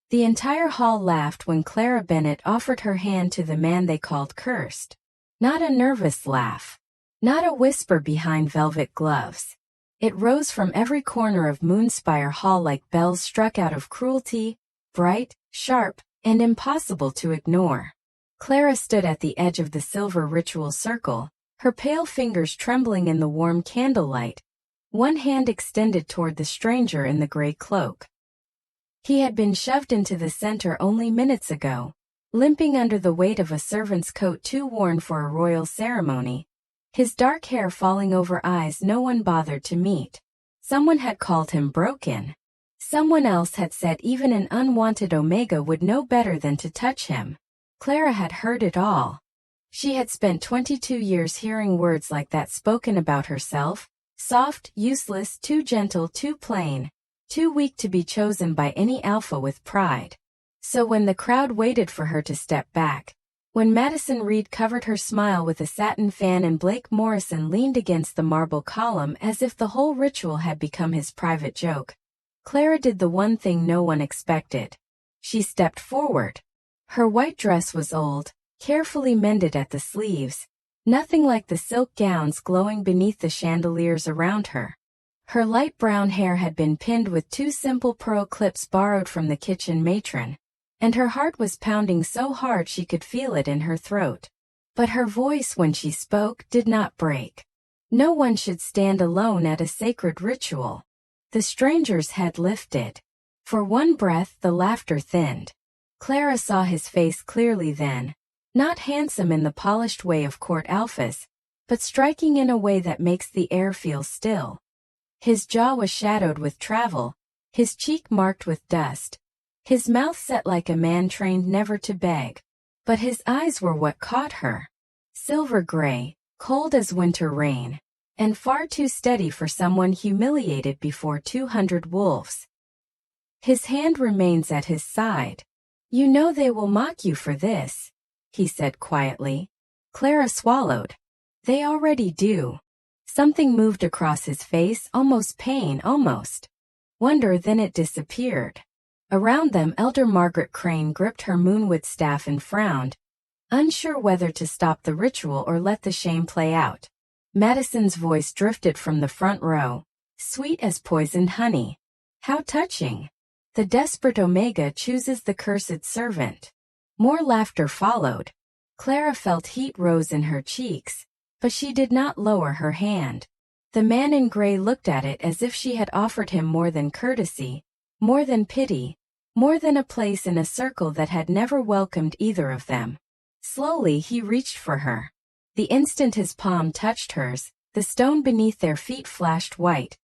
The entire hall laughed when Clara Bennett offered her hand to the man they called Cursed. Not a nervous laugh. Not a whisper behind velvet gloves. It rose from every corner of Moonspire Hall like bells struck out of cruelty, bright, sharp, and impossible to ignore. Clara stood at the edge of the silver ritual circle, her pale fingers trembling in the warm candlelight, one hand extended toward the stranger in the gray cloak. He had been shoved into the center only minutes ago, limping under the weight of a servant's coat too worn for a royal ceremony, his dark hair falling over eyes no one bothered to meet. Someone had called him broken. Someone else had said even an unwanted Omega would know better than to touch him. Clara had heard it all. She had spent 22 years hearing words like that spoken about herself, soft, useless, too gentle, too plain, too weak to be chosen by any alpha with pride. So when the crowd waited for her to step back, when Madison Reed covered her smile with a satin fan and Blake Morrison leaned against the marble column as if the whole ritual had become his private joke, Clara did the one thing no one expected. She stepped forward. Her white dress was old, carefully mended at the sleeves, nothing like the silk gowns glowing beneath the chandeliers around her. Her light brown hair had been pinned with two simple pearl clips borrowed from the kitchen matron, and her heart was pounding so hard she could feel it in her throat. But her voice when she spoke did not break. No one should stand alone at a sacred ritual. The stranger's head lifted. For one breath the laughter thinned. Clara saw his face clearly then, not handsome in the polished way of court alphas, but striking in a way that makes the air feel still. His jaw was shadowed with travel, his cheek marked with dust, his mouth set like a man trained never to beg. But his eyes were what caught her. Silver gray, cold as winter rain, and far too steady for someone humiliated before 200 wolves. His hand remains at his side. You know they will mock you for this, he said quietly. Clara swallowed. They already do. Something moved across his face, almost pain, almost wonder, then it disappeared. Around them Elder Margaret Crane gripped her moonlit staff and frowned, unsure whether to stop the ritual or let the shame play out. Madison's voice drifted from the front row, sweet as poisoned honey. How touching. The desperate Omega chooses the cursed servant. More laughter followed. Clara felt heat rose in her cheeks, but she did not lower her hand. The man in gray looked at it as if she had offered him more than courtesy, more than pity, more than a place in a circle that had never welcomed either of them. Slowly he reached for her. The instant his palm touched hers, the stone beneath their feet flashed white,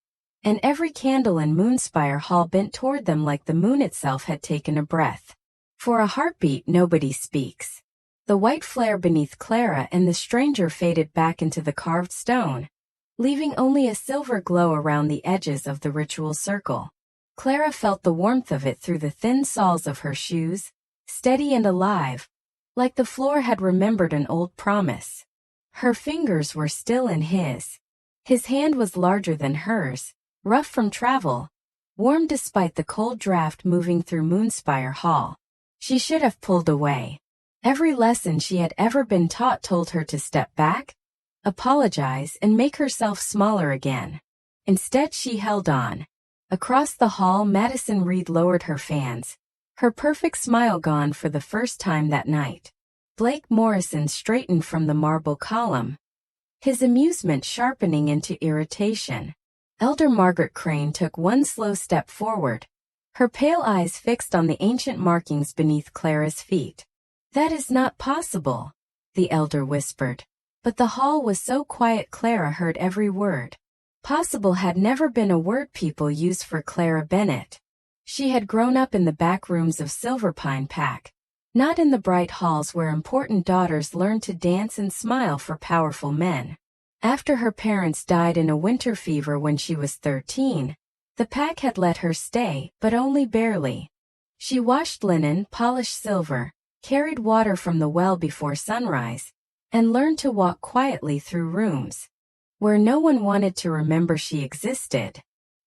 and every candle in Moonspire Hall bent toward them like the moon itself had taken a breath. For a heartbeat nobody speaks. The white flare beneath Clara and the stranger faded back into the carved stone, leaving only a silver glow around the edges of the ritual circle. Clara felt the warmth of it through the thin soles of her shoes, steady and alive, like the floor had remembered an old promise. Her fingers were still in his. His hand was larger than hers, rough from travel, warm despite the cold draft moving through Moonspire Hall. She should have pulled away. Every lesson she had ever been taught told her to step back, apologize, and make herself smaller again. Instead she held on. Across the hall Madison Reed lowered her fans, her perfect smile gone for the first time that night. Blake Morrison straightened from the marble column, his amusement sharpening into irritation. Elder Margaret Crane took one slow step forward, her pale eyes fixed on the ancient markings beneath Clara's feet. That is not possible, the elder whispered. But the hall was so quiet Clara heard every word. Possible had never been a word people used for Clara Bennett. She had grown up in the back rooms of Silverpine Pack, not in the bright halls where important daughters learned to dance and smile for powerful men. After her parents died in a winter fever when she was 13, the pack had let her stay, but only barely. She washed linen, polished silver, carried water from the well before sunrise, and learned to walk quietly through rooms where no one wanted to remember she existed.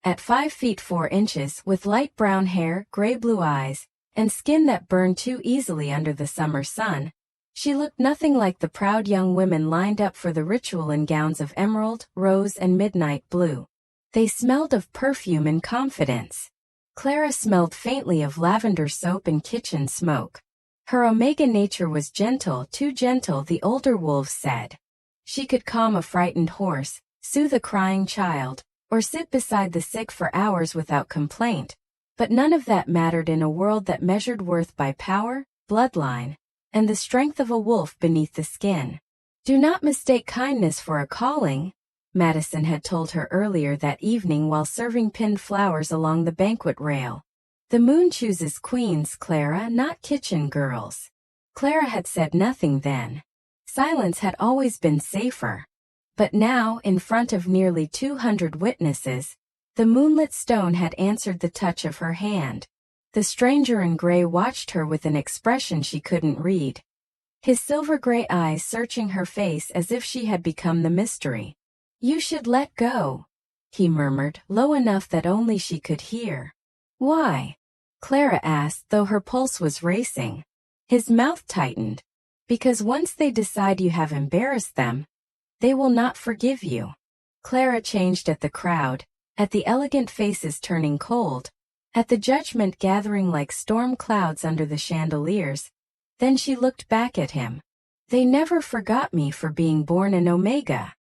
At 5 feet 4 inches, with light brown hair, gray-blue eyes, and skin that burned too easily under the summer sun. She looked nothing like the proud young women lined up for the ritual in gowns of emerald, rose, and midnight blue. They smelled of perfume and confidence. Clara smelled faintly of lavender soap and kitchen smoke. Her omega nature was gentle, too gentle, the older wolves said. She could calm a frightened horse, soothe a crying child, or sit beside the sick for hours without complaint. But none of that mattered in a world that measured worth by power, bloodline, and the strength of a wolf beneath the skin. Do not mistake kindness for a calling, Madison had told her earlier that evening while serving pinned flowers along the banquet rail. The moon chooses queens, Clara, not kitchen girls. Clara had said nothing then. Silence had always been safer. But now, in front of nearly 200 witnesses, the moonlit stone had answered the touch of her hand. The stranger in gray watched her with an expression she couldn't read. His silver-gray eyes searching her face as if she had become the mystery. "You should let go," he murmured, low enough that only she could hear. "Why?" Clara asked, though her pulse was racing. His mouth tightened. "Because once they decide you have embarrassed them, they will not forgive you." Clara changed at the crowd, at the elegant faces turning cold, at the judgment gathering like storm clouds under the chandeliers. Then she looked back at him. "They never forgot me for being born an Omega."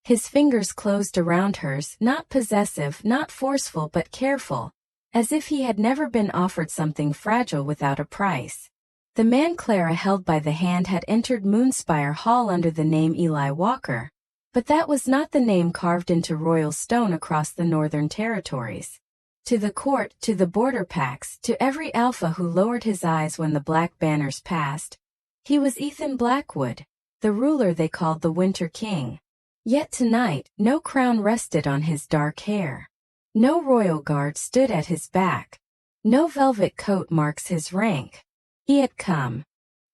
His fingers closed around hers, not possessive, not forceful but careful, as if he had never been offered something fragile without a price. The man Clara held by the hand had entered Moonspire Hall under the name Eli Walker, but that was not the name carved into royal stone across the Northern Territories. To the court, to the border packs, to every alpha who lowered his eyes when the black banners passed, he was Ethan Blackwood, the ruler they called the Winter King. Yet tonight, no crown rested on his dark hair. No royal guard stood at his back. No velvet coat marks his rank. He had come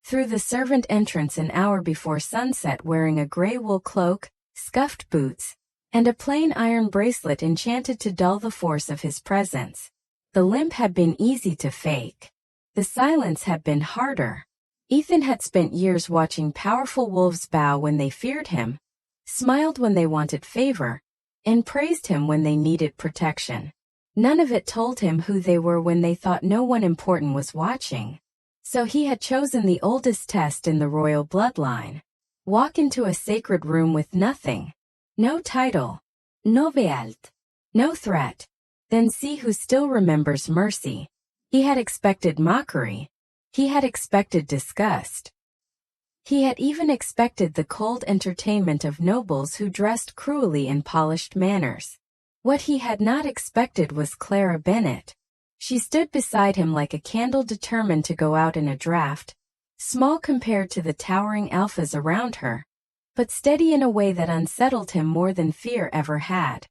through the servant entrance an hour before sunset wearing a gray wool cloak, scuffed boots, and a plain iron bracelet enchanted to dull the force of his presence. The limp had been easy to fake. The silence had been harder. Ethan had spent years watching powerful wolves bow when they feared him, smiled when they wanted favor, and praised him when they needed protection. None of it told him who they were when they thought no one important was watching. So he had chosen the oldest test in the royal bloodline. Walk into a sacred room with nothing. No title. No vealt. No threat. Then see who still remembers mercy. He had expected mockery. He had expected disgust. He had even expected the cold entertainment of nobles who dressed cruelly in polished manners. What he had not expected was Clara Bennett. She stood beside him like a candle determined to go out in a draft, small compared to the towering alphas around her, but steady in a way that unsettled him more than fear ever had.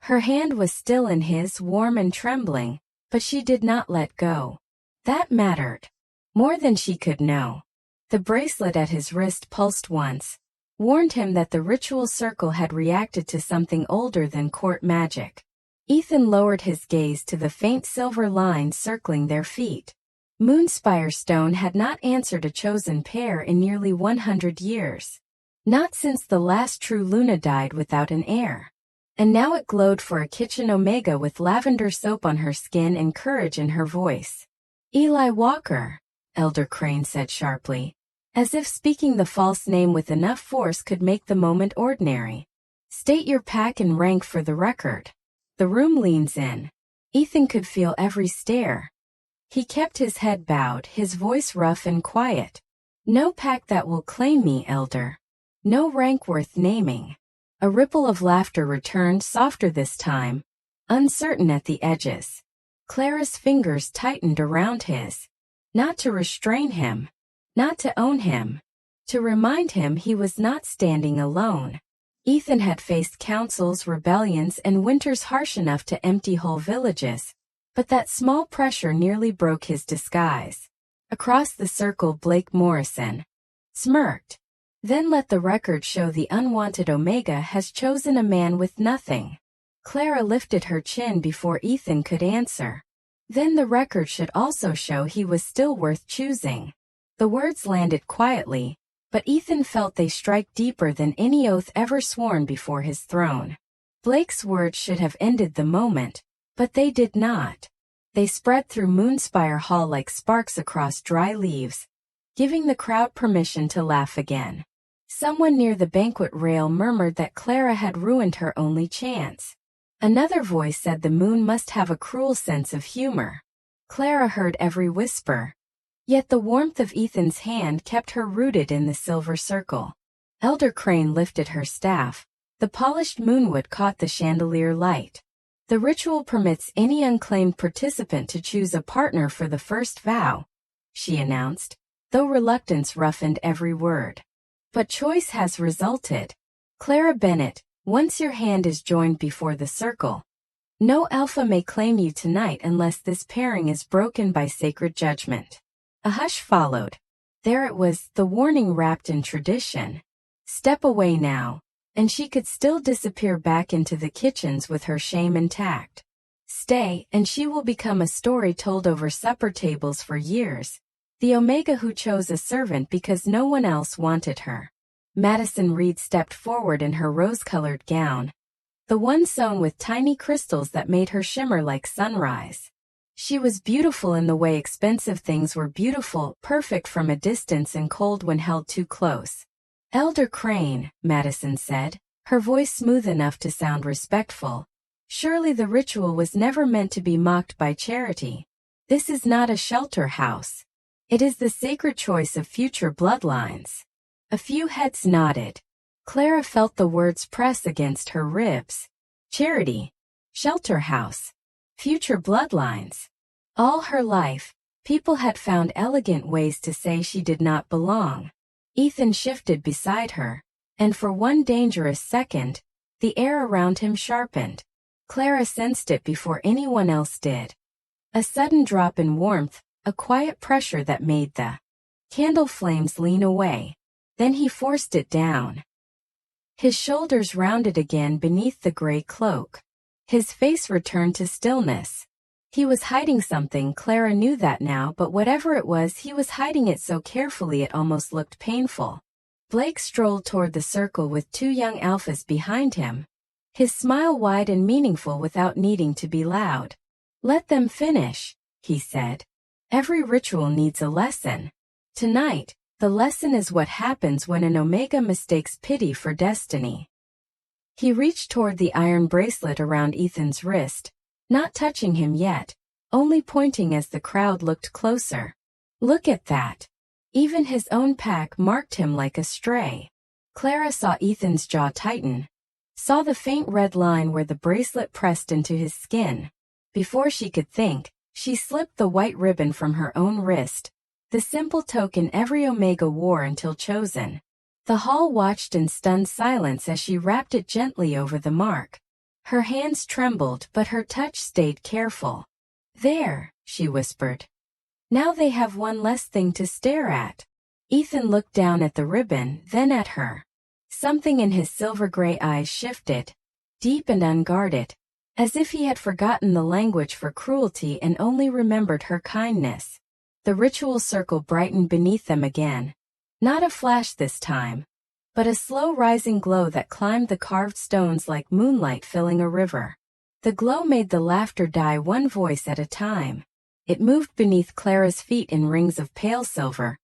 Her hand was still in his, warm and trembling, but she did not let go. That mattered. More than she could know. The bracelet at his wrist pulsed once, warned him that the ritual circle had reacted to something older than court magic. Ethan lowered his gaze to the faint silver lines circling their feet. Moonspire stone had not answered a chosen pair in nearly 100 years. Not since the last true Luna died without an heir. And now it glowed for a kitchen Omega with lavender soap on her skin and courage in her voice. "Eli Walker," Elder Crane said sharply, as if speaking the false name with enough force could make the moment ordinary. "State your pack and rank for the record." The room leans in. Ethan could feel every stare. He kept his head bowed, his voice rough and quiet. "No pack that will claim me, Elder. No rank worth naming." A ripple of laughter returned, softer this time, uncertain at the edges. Clara's fingers tightened around his. Not to restrain him. Not to own him. To remind him he was not standing alone. Ethan had faced councils, rebellions, and winters harsh enough to empty whole villages, but that small pressure nearly broke his disguise. Across the circle, Blake Morrison smirked. "Then let the record show the unwanted Omega has chosen a man with nothing." Clara lifted her chin before Ethan could answer. Then the record should also show he was still worth choosing. The words landed quietly, but Ethan felt they strike deeper than any oath ever sworn before his throne. Blake's words should have ended the moment, but they did not. They spread through Moonspire Hall like sparks across dry leaves, giving the crowd permission to laugh again. Someone near the banquet rail murmured that Clara had ruined her only chance. Another voice said the moon must have a cruel sense of humor. Clara heard every whisper. Yet the warmth of Ethan's hand kept her rooted in the silver circle. Elder Crane lifted her staff. The polished moonwood caught the chandelier light. The ritual permits any unclaimed participant to choose a partner for the first vow, she announced, though reluctance roughened every word. But choice has resulted. Clara Bennett, once your hand is joined before the circle, no alpha may claim you tonight unless this pairing is broken by sacred judgment. A hush followed. There it was, the warning wrapped in tradition. Step away now. And she could still disappear back into the kitchens with her shame intact. Stay, and she will become a story told over supper tables for years. The Omega who chose a servant because no one else wanted her. Madison Reed stepped forward in her rose-colored gown, the one sewn with tiny crystals that made her shimmer like sunrise. She was beautiful in the way expensive things were beautiful, perfect from a distance and cold when held too close. Elder Crane, Madison said, her voice smooth enough to sound respectful. Surely the ritual was never meant to be mocked by charity. This is not a shelter house. It is the sacred choice of future bloodlines. A few heads nodded. Clara felt the words press against her ribs. Charity. Shelter house. Future bloodlines. All her life, people had found elegant ways to say she did not belong. Ethan shifted beside her, and for one dangerous second, the air around him sharpened. Clara sensed it before anyone else did. A sudden drop in warmth, a quiet pressure that made the candle flames lean away. Then he forced it down. His shoulders rounded again beneath the gray cloak. His face returned to stillness. He was hiding something, Clara knew that now, but whatever it was, he was hiding it so carefully it almost looked painful. Blake strolled toward the circle with two young alphas behind him. His smile wide and meaningful without needing to be loud. Let them finish, he said. Every ritual needs a lesson. Tonight, the lesson is what happens when an Omega mistakes pity for destiny. He reached toward the iron bracelet around Ethan's wrist, not touching him yet, only pointing as the crowd looked closer. Look at that. Even his own pack marked him like a stray. Clara saw Ethan's jaw tighten, saw the faint red line where the bracelet pressed into his skin. Before she could think, she slipped the white ribbon from her own wrist, the simple token every Omega wore until chosen. The hall watched in stunned silence as she wrapped it gently over the mark. Her hands trembled, but her touch stayed careful. There, she whispered. Now they have one less thing to stare at. Ethan looked down at the ribbon, then at her. Something in his silver-gray eyes shifted, deep and unguarded, as if he had forgotten the language for cruelty and only remembered her kindness. The ritual circle brightened beneath them again. Not a flash this time, but a slow rising glow that climbed the carved stones like moonlight filling a river. The glow made the laughter die one voice at a time. It moved beneath Clara's feet in rings of pale silver,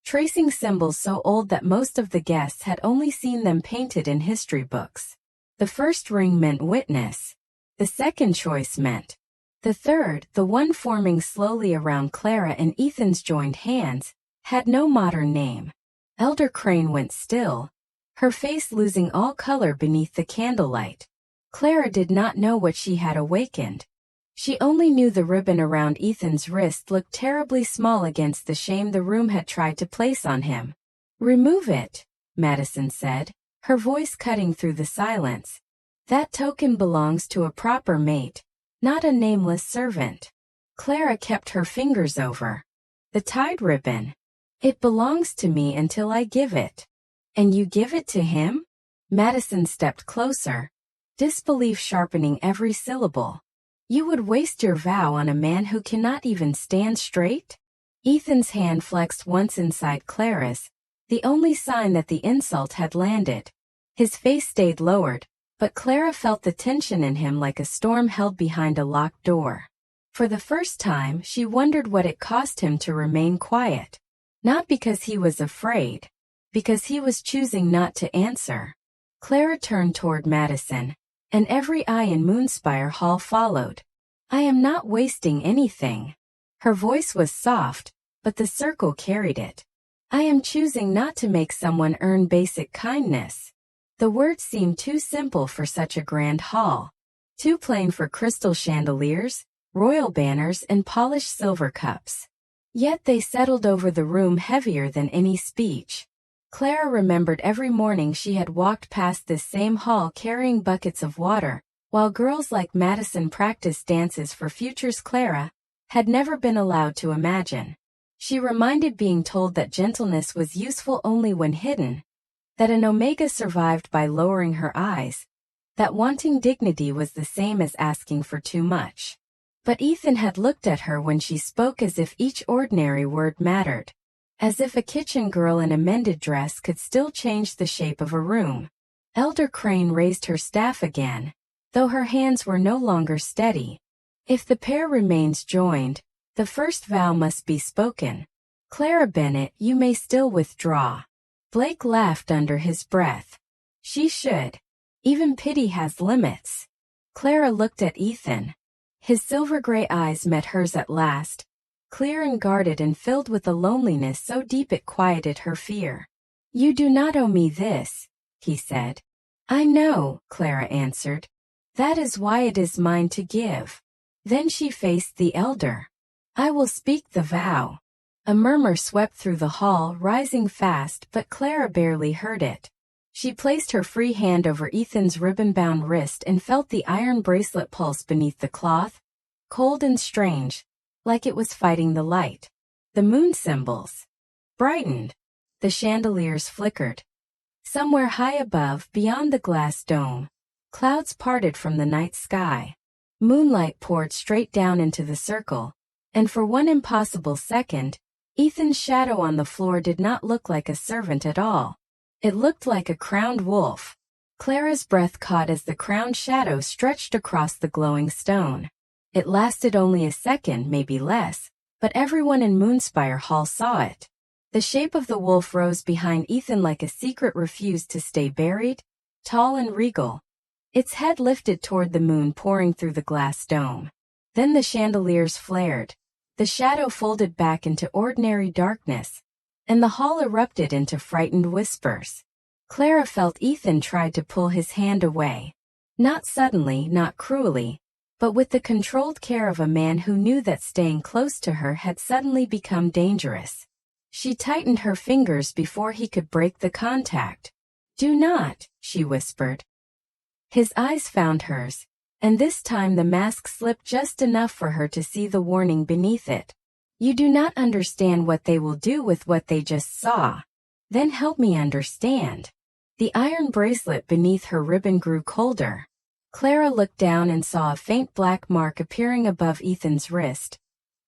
tracing symbols so old that most of the guests had only seen them painted in history books. The first ring meant witness. The second choice meant. The third, the one forming slowly around Clara and Ethan's joined hands, had no modern name. Elder Crane went still, her face losing all color beneath the candlelight. Clara did not know what she had awakened. She only knew the ribbon around Ethan's wrist looked terribly small against the shame the room had tried to place on him. Remove it, Madison said, her voice cutting through the silence. That token belongs to a proper mate, not a nameless servant. Clara kept her fingers over the tied ribbon. It belongs to me until I give it. And you give it to him? Madison stepped closer, disbelief sharpening every syllable. You would waste your vow on a man who cannot even stand straight? Ethan's hand flexed once inside Clara's, the only sign that the insult had landed. His face stayed lowered, but Clara felt the tension in him like a storm held behind a locked door. For the first time, she wondered what it cost him to remain quiet. Not because he was afraid, because he was choosing not to answer. Clara turned toward Madison, and every eye in Moonspire Hall followed. I am not wasting anything. Her voice was soft, but the circle carried it. I am choosing not to make someone earn basic kindness. The words seemed too simple for such a grand hall. Too plain for crystal chandeliers, royal banners, and polished silver cups. Yet they settled over the room heavier than any speech. Clara remembered every morning she had walked past this same hall carrying buckets of water, while girls like Madison practiced dances for futures Clara had never been allowed to imagine. She reminded being told that gentleness was useful only when hidden, that an omega survived by lowering her eyes, that wanting dignity was the same as asking for too much. But Ethan had looked at her when she spoke as if each ordinary word mattered, as if a kitchen girl in a mended dress could still change the shape of a room. Elder Crane raised her staff again, though her hands were no longer steady. If the pair remains joined, the first vow must be spoken. Clara Bennett, you may still withdraw. Blake laughed under his breath. She should. Even pity has limits. Clara looked at Ethan. His silver-gray eyes met hers at last, clear and guarded and filled with a loneliness so deep it quieted her fear. You do not owe me this, he said. I know, Clara answered. That is why it is mine to give. Then she faced the elder. I will speak the vow. A murmur swept through the hall, rising fast, but Clara barely heard it. She placed her free hand over Ethan's ribbon-bound wrist and felt the iron bracelet pulse beneath the cloth, cold and strange, like it was fighting the light. The moon symbols brightened. The chandeliers flickered. Somewhere high above, beyond the glass dome, clouds parted from the night sky. Moonlight poured straight down into the circle, and for one impossible second, Ethan's shadow on the floor did not look like a servant at all. It looked like a crowned wolf. Clara's breath caught as the crowned shadow stretched across the glowing stone. It lasted only a second, maybe less, but everyone in Moonspire Hall saw it. The shape of the wolf rose behind Ethan like a secret refused to stay buried, tall and regal. Its head lifted toward the moon pouring through the glass dome. Then the chandeliers flared. The shadow folded back into ordinary darkness, and the hall erupted into frightened whispers. Clara felt Ethan tried to pull his hand away. Not suddenly, not cruelly, but with the controlled care of a man who knew that staying close to her had suddenly become dangerous. She tightened her fingers before he could break the contact. Do not, she whispered. His eyes found hers, and this time the mask slipped just enough for her to see the warning beneath it. You do not understand what they will do with what they just saw. Then help me understand. The iron bracelet beneath her ribbon grew colder. Clara looked down and saw a faint black mark appearing above Ethan's wrist,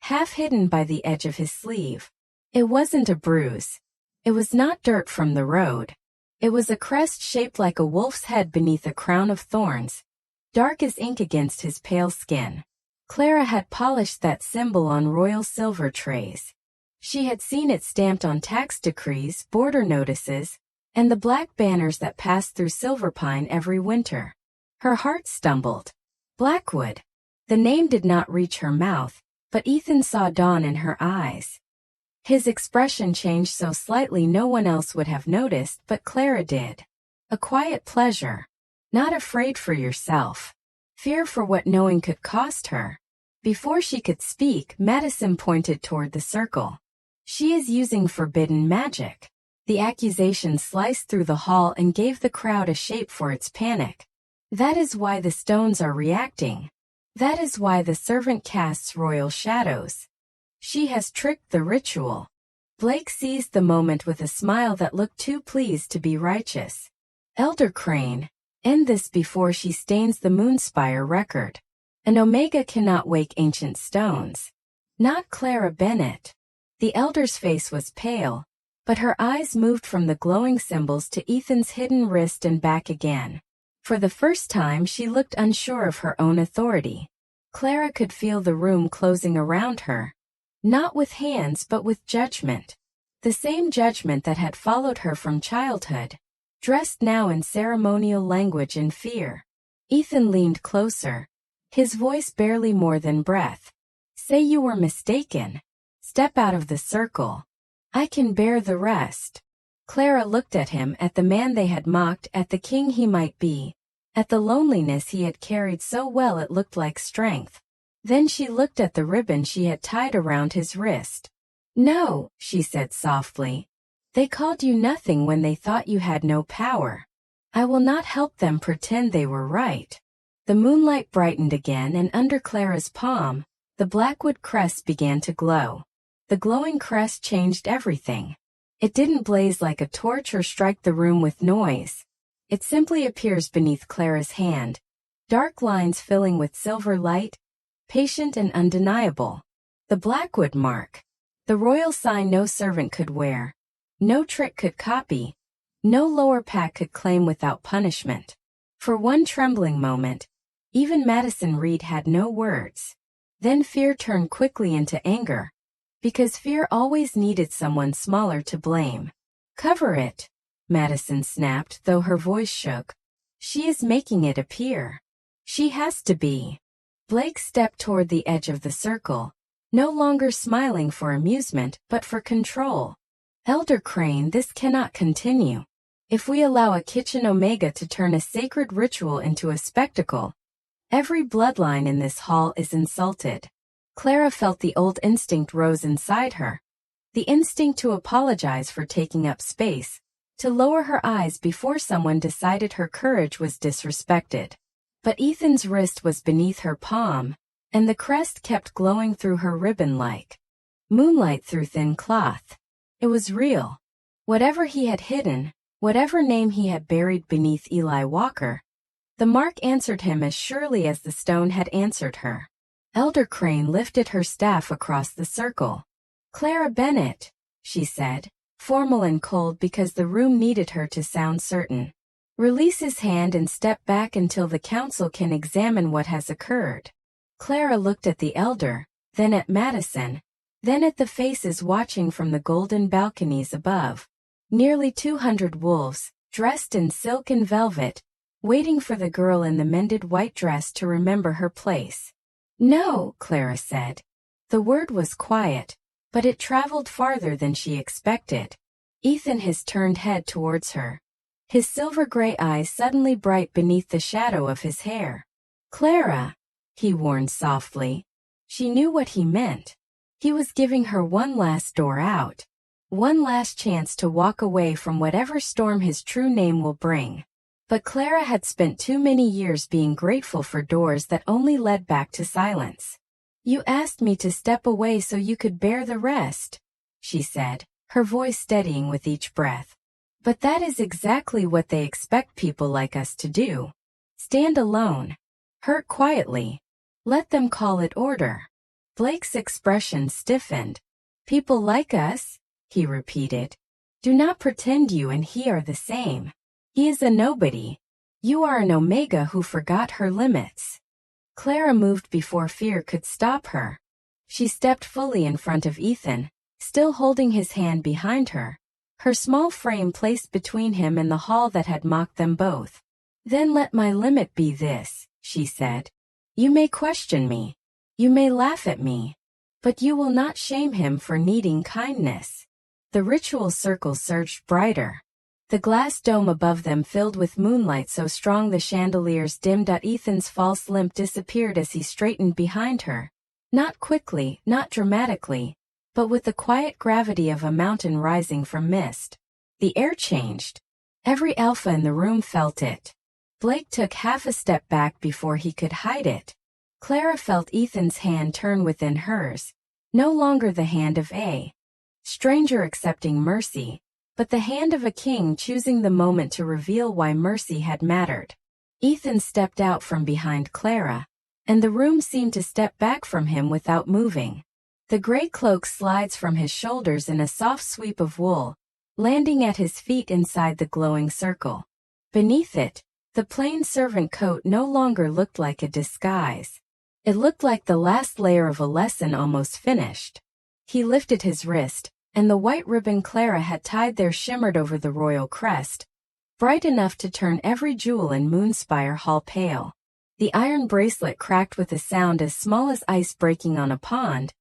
half hidden by the edge of his sleeve. It wasn't a bruise. It was not dirt from the road. It was a crest shaped like a wolf's head beneath a crown of thorns, dark as ink against his pale skin. Clara had polished that symbol on royal silver trays. She had seen it stamped on tax decrees, border notices, and the black banners that passed through Silverpine every winter. Her heart stumbled. Blackwood. The name did not reach her mouth, but Ethan saw dawn in her eyes. His expression changed so slightly no one else would have noticed, but Clara did. A quiet pleasure. Not afraid for yourself. Fear for what knowing could cost her. Before she could speak, Madison pointed toward the circle. She is using forbidden magic. The accusation sliced through the hall and gave the crowd a shape for its panic. That is why the stones are reacting. That is why the servant casts royal shadows. She has tricked the ritual. Blake seized the moment with a smile that looked too pleased to be righteous. Elder Crane, end this before she stains the Moonspire record. An omega cannot wake ancient stones. Not Clara Bennett. The elder's face was pale, but her eyes moved from the glowing symbols to Ethan's hidden wrist and back again. For the first time she looked unsure of her own authority. Clara could feel the room closing around her. Not with hands but with judgment. The same judgment that had followed her from childhood. Dressed now in ceremonial language and fear. Ethan leaned closer. His voice barely more than breath. Say you were mistaken. Step out of the circle. I can bear the rest. Clara looked at him, at the man they had mocked, at the king he might be, at the loneliness he had carried so well it looked like strength. Then she looked at the ribbon she had tied around his wrist. No, she said softly. They called you nothing when they thought you had no power. I will not help them pretend they were right. The moonlight brightened again, and under Clara's palm, the blackwood crest began to glow. The glowing crest changed everything. It didn't blaze like a torch or strike the room with noise. It simply appears beneath Clara's hand, dark lines filling with silver light, patient and undeniable. The blackwood mark. The royal sign no servant could wear. No trick could copy. No lower pack could claim without punishment. For one trembling moment, even Madison Reed had no words. Then fear turned quickly into anger. Because fear always needed someone smaller to blame. Cover it, Madison snapped, though her voice shook. She is making it appear. She has to be. Blake stepped toward the edge of the circle, no longer smiling for amusement but for control. Elder Crane, this cannot continue. If we allow a kitchen omega to turn a sacred ritual into a spectacle, every bloodline in this hall is insulted. Clara felt the old instinct rose inside her. The instinct to apologize for taking up space, to lower her eyes before someone decided her courage was disrespected. But Ethan's wrist was beneath her palm, and the crest kept glowing through her ribbon like moonlight through thin cloth. It was real. Whatever he had hidden, whatever name he had buried beneath Eli Walker, the mark answered him as surely as the stone had answered her. Elder Crane lifted her staff across the circle. Clara Bennett, she said, formal and cold because the room needed her to sound certain. Release his hand and step back until the council can examine what has occurred. Clara looked at the elder, then at Madison, then at the faces watching from the golden balconies above. Nearly 200 wolves, dressed in silk and velvet, waiting for the girl in the mended white dress to remember her place. No, Clara said. The word was quiet, but it traveled farther than she expected. Ethan has turned head towards her. His silver-gray eyes suddenly bright beneath the shadow of his hair. Clara, he warned softly. She knew what he meant. He was giving her one last door out. One last chance to walk away from whatever storm his true name will bring. But Clara had spent too many years being grateful for doors that only led back to silence. You asked me to step away so you could bear the rest, she said, her voice steadying with each breath. But that is exactly what they expect people like us to do. Stand alone. Hurt quietly. Let them call it order. Blake's expression stiffened. People like us, he repeated. Do not pretend you and he are the same. He is a nobody. You are an omega who forgot her limits. Clara moved before fear could stop her. She stepped fully in front of Ethan, still holding his hand behind her, her small frame placed between him and the hall that had mocked them both. Then let my limit be this, she said. You may question me. You may laugh at me. But you will not shame him for needing kindness. The ritual circle surged brighter. The glass dome above them filled with moonlight so strong the chandeliers dimmed. Ethan's false limp disappeared as he straightened behind her. Not quickly, not dramatically, but with the quiet gravity of a mountain rising from mist. The air changed. Every alpha in the room felt it. Blake took half a step back before he could hide it. Clara felt Ethan's hand turn within hers, no longer the hand of a stranger accepting mercy, but the hand of a king choosing the moment to reveal why mercy had mattered. Ethan stepped out from behind Clara, and the room seemed to step back from him without moving. The gray cloak slides from his shoulders in a soft sweep of wool, landing at his feet inside the glowing circle. Beneath it, the plain servant coat no longer looked like a disguise. It looked like the last layer of a lesson almost finished. He lifted his wrist, and the white ribbon Clara had tied there shimmered over the royal crest, bright enough to turn every jewel in Moonspire Hall pale. The iron bracelet cracked with a sound as small as ice breaking on a pond,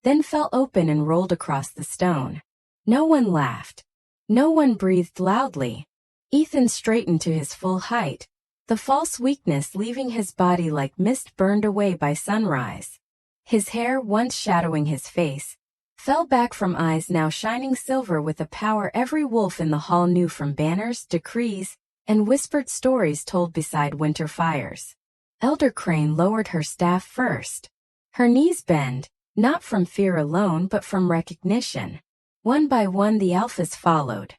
then fell open and rolled across the stone. No one laughed. No one breathed loudly. Ethan straightened to his full height, the false weakness leaving his body like mist burned away by sunrise. His hair, once shadowing his face, fell back from eyes now shining silver with a power every wolf in the hall knew from banners, decrees, and whispered stories told beside winter fires. Elder Crane lowered her staff first. Her knees bent, not from fear alone but from recognition. One by one the alphas followed.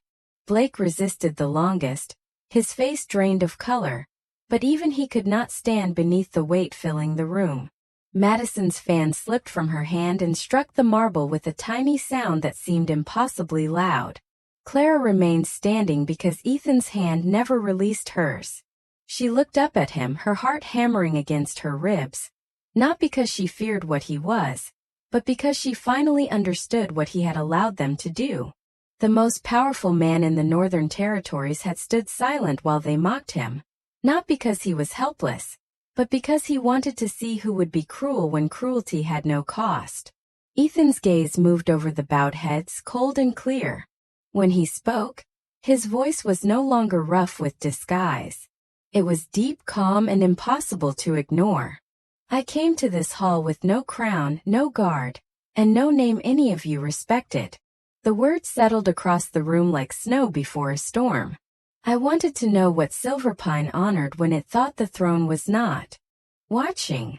Blake resisted the longest, his face drained of color, but even he could not stand beneath the weight filling the room. Madison's fan slipped from her hand and struck the marble with a tiny sound that seemed impossibly loud. Clara remained standing because Ethan's hand never released hers. She looked up at him, her heart hammering against her ribs, not because she feared what he was, but because she finally understood what he had allowed them to do. The most powerful man in the Northern Territories had stood silent while they mocked him, not because he was helpless, but because he wanted to see who would be cruel when cruelty had no cost. Ethan's gaze moved over the bowed heads, cold and clear. When he spoke, his voice was no longer rough with disguise. It was deep, calm, and impossible to ignore. I came to this hall with no crown, no guard, and no name any of you respected. The words settled across the room like snow before a storm. I wanted to know what Silverpine honored when it thought the throne was not watching.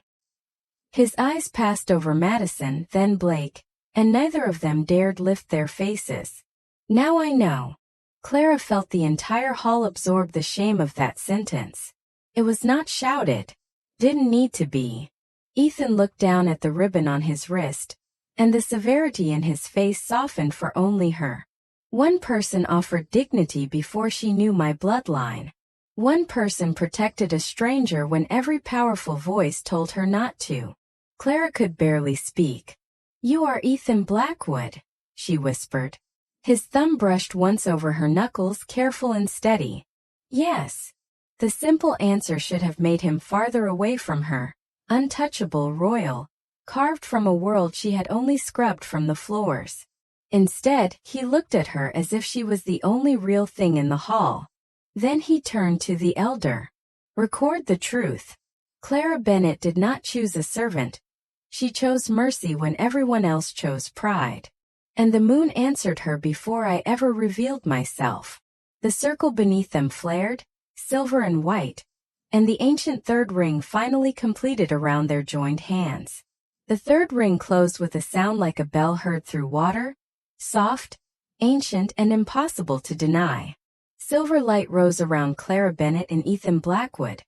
His eyes passed over Madison, then Blake, and neither of them dared lift their faces. Now I know. Clara felt the entire hall absorb the shame of that sentence. It was not shouted. Didn't need to be. Ethan looked down at the ribbon on his wrist, and the severity in his face softened for only her. One person offered dignity before she knew my bloodline. One person protected a stranger when every powerful voice told her not to. Clara could barely speak. "You are Ethan Blackwood," she whispered. His thumb brushed once over her knuckles, careful and steady. "Yes." The simple answer should have made him farther away from her, untouchable, royal, carved from a world she had only scrubbed from the floors. Instead, he looked at her as if she was the only real thing in the hall. Then he turned to the elder. "Record the truth. Clara Bennett did not choose a servant. She chose mercy when everyone else chose pride. And the moon answered her before I ever revealed myself." The circle beneath them flared, silver and white, and the ancient third ring finally completed around their joined hands. The third ring closed with a sound like a bell heard through water, soft, ancient, and impossible to deny. Silver light rose around Clara Bennett and Ethan Blackwood.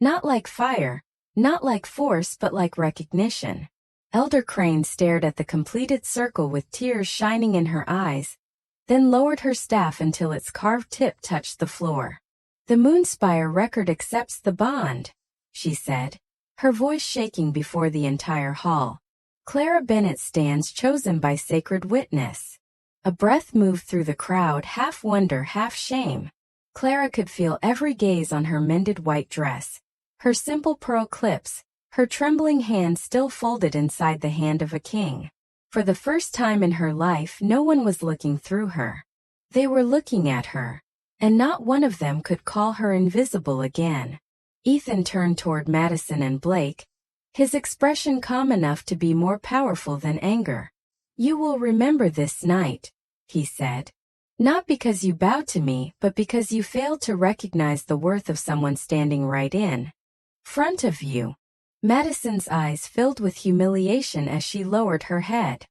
Not like fire, not like force, but like recognition. Elder Crane stared at the completed circle with tears shining in her eyes, then lowered her staff until its carved tip touched the floor. "The Moonspire record accepts the bond," she said, her voice shaking before the entire hall. "Clara Bennett stands chosen by sacred witness." A breath moved through the crowd, half wonder, half shame. Clara could feel every gaze on her mended white dress, her simple pearl clips, her trembling hand still folded inside the hand of a king. For the first time in her life, no one was looking through her. They were looking at her, and not one of them could call her invisible again. Ethan turned toward Madison and Blake, his expression calm enough to be more powerful than anger. "You will remember this night," he said. "Not because you bowed to me, but because you failed to recognize the worth of someone standing right in front of you." Madison's eyes filled with humiliation as she lowered her head.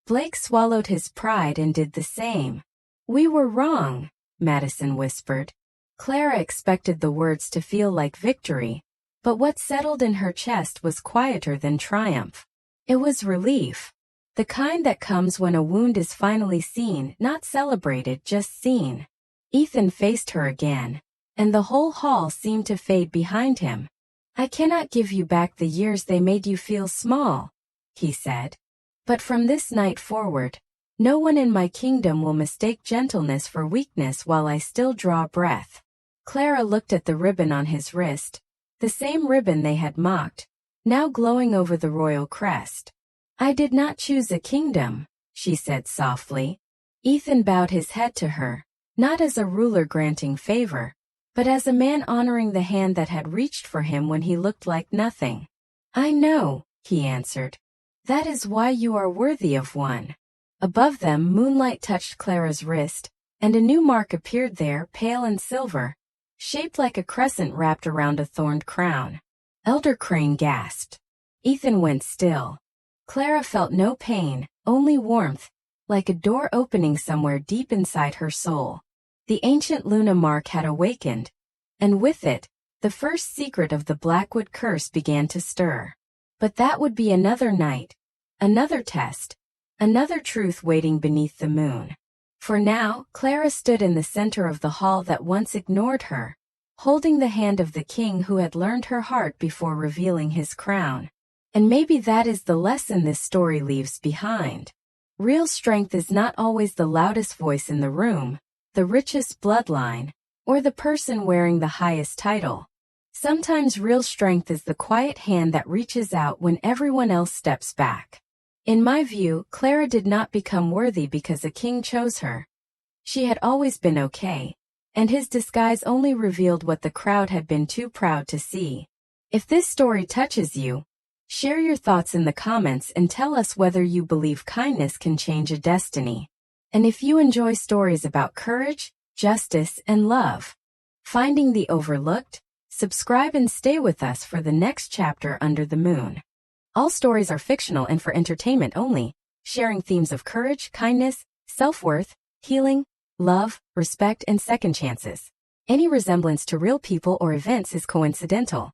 Blake swallowed his pride and did the same. "We were wrong," Madison whispered. Clara expected the words to feel like victory, But what settled in her chest was quieter than triumph. It was relief. The kind that comes when a wound is finally seen, not celebrated, just seen. Ethan faced her again, and the whole hall seemed to fade behind him. "I cannot give you back the years they made you feel small," he said. "But from this night forward, no one in my kingdom will mistake gentleness for weakness while I still draw breath." Clara looked at the ribbon on his wrist, the same ribbon they had mocked, now glowing over the royal crest. "I did not choose a kingdom," she said softly. Ethan bowed his head to her, not as a ruler granting favor, but as a man honoring the hand that had reached for him when he looked like nothing. "I know," he answered. "That is why you are worthy of one." Above them, moonlight touched Clara's wrist, and a new mark appeared there, pale and silver, shaped like a crescent wrapped around a thorned crown. Elder Crane gasped. Ethan went still. Clara felt no pain, only warmth, like a door opening somewhere deep inside her soul. The ancient Luna mark had awakened, and with it, the first secret of the Blackwood curse began to stir. But that would be another night, another test, another truth waiting beneath the moon. For now, Clara stood in the center of the hall that once ignored her, holding the hand of the king who had learned her heart before revealing his crown. And maybe that is the lesson this story leaves behind. Real strength is not always the loudest voice in the room, the richest bloodline, or the person wearing the highest title. Sometimes real strength is the quiet hand that reaches out when everyone else steps back. In my view, Clara did not become worthy because a king chose her. She had always been okay, and his disguise only revealed what the crowd had been too proud to see. If this story touches you, share your thoughts in the comments and tell us whether you believe kindness can change a destiny. And if you enjoy stories about courage, justice, and love, finding the overlooked, subscribe and stay with us for the next chapter under the moon. All stories are fictional and for entertainment only, sharing themes of courage, kindness, self-worth, healing, love, respect, and second chances. Any resemblance to real people or events is coincidental.